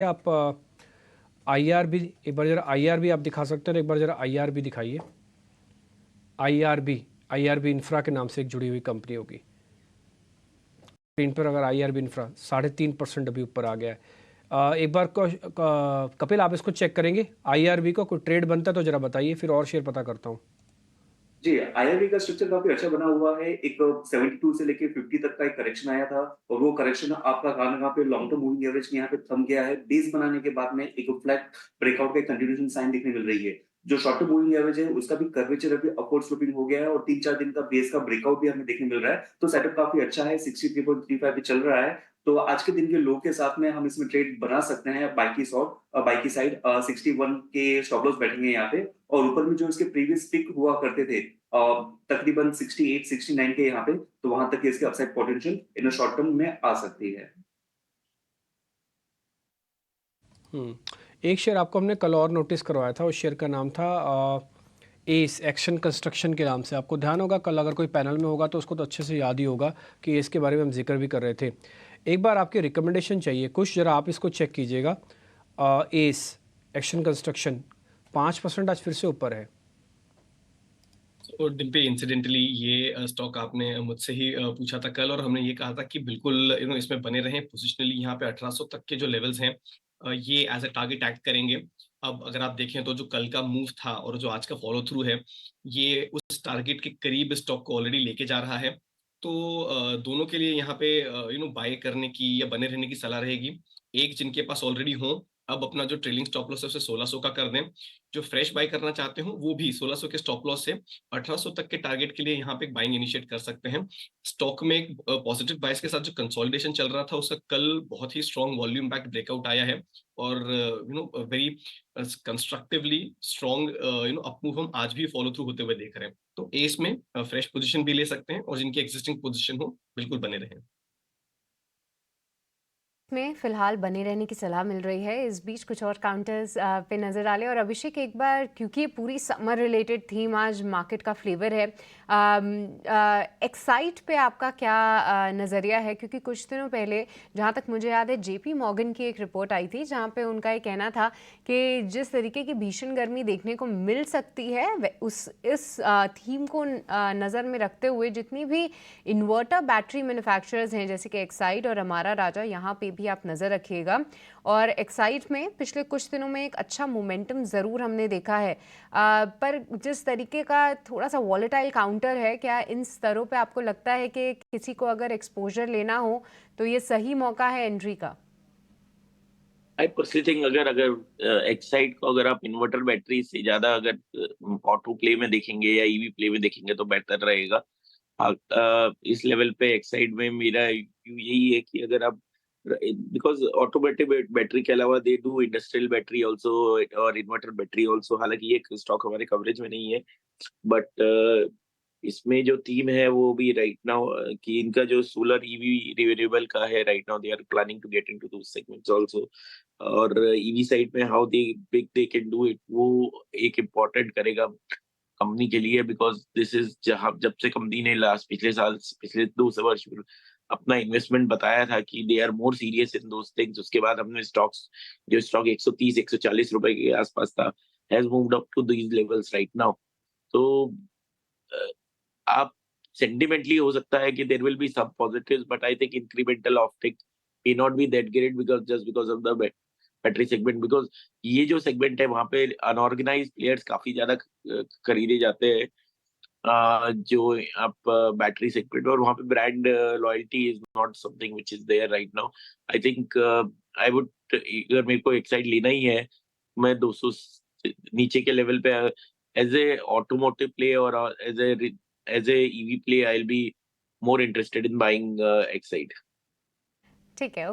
आप आईआरबी, एक बार जरा आईआरबी आप दिखा सकते हैं, एक बार जरा आईआरबी दिखाइए। आईआरबी, आईआरबी इंफ्रा के नाम से एक जुड़ी हुई कंपनी होगी। स्क्रीन पर अगर आईआरबी इंफ्रा 3.5% अभी ऊपर आ गया है। एक बार कपिल आप इसको चेक करेंगे, आईआरबी को कोई ट्रेड बनता है तो जरा बताइए, फिर और शेयर पता करता हूँ। जी, आईआरबी का स्ट्रक्चर काफ़ी अच्छा बना हुआ है। एक 72 से लेके 50 तक का एक करेक्शन आया था और वो करेक्शन आपका कहाँ-कहाँ पे लॉन्ग टर्म मूविंग एवरेज के यहाँ पे थम गया है। बेस बनाने के बाद में एक फ्लैट ब्रेकआउट का कंटिन्यूएशन साइन देखने मिल रही है। जो शॉर्ट टर्म मूविंग एवरेज है उसका भी कर्वेचर अभी अपवर्ड स्लोपिंग हो गया है और 3-4 दिन का बेस का ब्रेकआउट भी हमें देखने मिल रहा है। तो सेटअप काफ़ी अच्छा है, 63.35 पे चल रहा है। तो आज के दिन के लो के साथ में हम इसमें ट्रेड बना सकते हैं बाई की साइड 61 के स्टॉप लॉस बैठेंगे यहाँ पे और ऊपर में जो इसके प्रीवियस पिक हुआ करते थे तकरीबन 68, 69 के यहाँ पे, तो वहां तक इसके upside potential in short term में आ सकती है। एक शेयर आपको हमने कल और नोटिस करवाया था, उस शेयर का नाम था एस एक्शन कंस्ट्रक्शन के नाम से। आपको ध्यान होगा, कल अगर कोई पैनल में होगा तो उसको तो अच्छे से याद ही होगा कि इसके बारे में हम जिक्र भी कर रहे थे। एक बार आपकी रिकमेंडेशन चाहिए कुछ, ज़रा आप इसको चेक कीजिएगा। एस एक्शन कंस्ट्रक्शन 5% आज फिर से ऊपर है। और डिम्पी इंसिडेंटली ये स्टॉक आपने मुझसे ही पूछा था कल और हमने ये कहा था कि बिल्कुल इसमें बने रहें पोजिशनली। यहाँ पे 1800 तक के जो लेवल्स हैं ये एज अ टारगेट एक्ट करेंगे। अब अगर आप देखें तो जो कल का मूव था और जो आज का फॉलो थ्रू है ये उस टारगेट के करीब स्टॉक को ऑलरेडी लेके जा रहा है। तो दोनों के लिए यहाँ पे बाय करने की या बने रहने की सलाह रहेगी। एक जिनके पास ऑलरेडी हो अब अपना जो ट्रेलिंग स्टॉप लॉस है उसे 1600 का कर दें। जो फ्रेश बाय करना चाहते हो वो भी 1600 के स्टॉप लॉस से 1800 तक के टारगेट के लिए यहाँ पे एक बाइंग इनिशिएट कर सकते हैं। स्टॉक में एक पॉजिटिव बायस के साथ जो कंसोलिडेशन चल रहा था उसका कल बहुत ही स्ट्रॉन्ग वॉल्यूम बैक ब्रेकआउट आया है और वेरी कंस्ट्रक्टिवली स्ट्रॉन्ग अपमूव हम आज भी फॉलो थ्रू होते हुए देख रहे हैं। तो एस में फ्रेश पोजीशन भी ले सकते हैं और जिनकी एग्जिस्टिंग पोजीशन हो बिल्कुल बने रहें। में फिलहाल बने रहने की सलाह मिल रही है। इस बीच कुछ और काउंटर्स पे नज़र डालें और अभिषेक एक बार, क्योंकि ये पूरी समर रिलेटेड थीम आज मार्केट का फ्लेवर है, एक्साइट पे आपका क्या नज़रिया है? क्योंकि कुछ दिनों पहले जहाँ तक मुझे याद है JP मॉर्गन की एक रिपोर्ट आई थी जहाँ पे उनका ये कहना था कि जिस तरीके की भीषण गर्मी देखने को मिल सकती है इस थीम को नज़र में रखते हुए जितनी भी इन्वर्टर बैटरी मैन्युफैक्चरर्स हैं जैसे कि एक्साइड और अमारा राजा, यहाँ पे भी आप नज़र रखिएगा। और एक्साइड में पिछले कुछ दिनों में एक अच्छा मोमेंटम ज़रूर हमने देखा है, पर जिस तरीके का थोड़ा सा वॉलेटाइल काउंटर है, क्या इन स्तरों पे आपको लगता है कि किसी को अगर एक्सपोजर लेना हो तो ये सही मौका है एंट्री का? आई पर्सनली थिंक अगर अगर एक्साइड को अगर आप इन्वर्टर बैटरी से ज्यादा अगर ऑटो प्ले में देखेंगे या ईवी प्ले में देखेंगे तो बेहतर रहेगा। इस लेवल पे एक्साइड में मेरा व्यू यही है कि अगर आप बिकॉज ऑटोमेटिक बैटरी के अलावा they do industrial battery also और इन्वर्टर बैटरी ऑल्सो, हालांकि ये स्टॉक हमारे कवरेज में नहीं है बट इसमें जो थीम है वो भी राइट नाउ कि इनका जो सोलर ईवी रिन्यूएबल का है, right now they are planning to get into those segments also. और ईवी साइड में how they big they can do it वो एक इम्पोर्टेंट करेगा कंपनी के लिए, बिकॉज दिस इज जहाँ जब से कंपनी ने लास्ट पिछले साल पिछले 2 वर्ष में अपना इन्वेस्टमेंट बताया था कि they are more serious in those things, उसके बाद हमने स्टॉक्स जो स्टॉक 130 140 रुपए के आसपास था has moved up to these levels right now. तो आप सेंटिमेंटली हो सकता है कि there will be some positives but I think incremental offtake may not be that great because just because of the battery segment, because ये जो segment है वहां पे अनऑर्गेनाइज प्लेयर्स काफी ज्यादा खरीदे जाते हैं जो आप बैटरी सेगमेंट, और वहां पे brand loyalty is not something which is there right now. I think I would, अगर मेरे को एक्साइड लेना ही है मैं 200 नीचे के लेवल पे एज ए ऑटोमोटिव प्ले और as a EV play I will be more interested in buying Excite. ठीक है।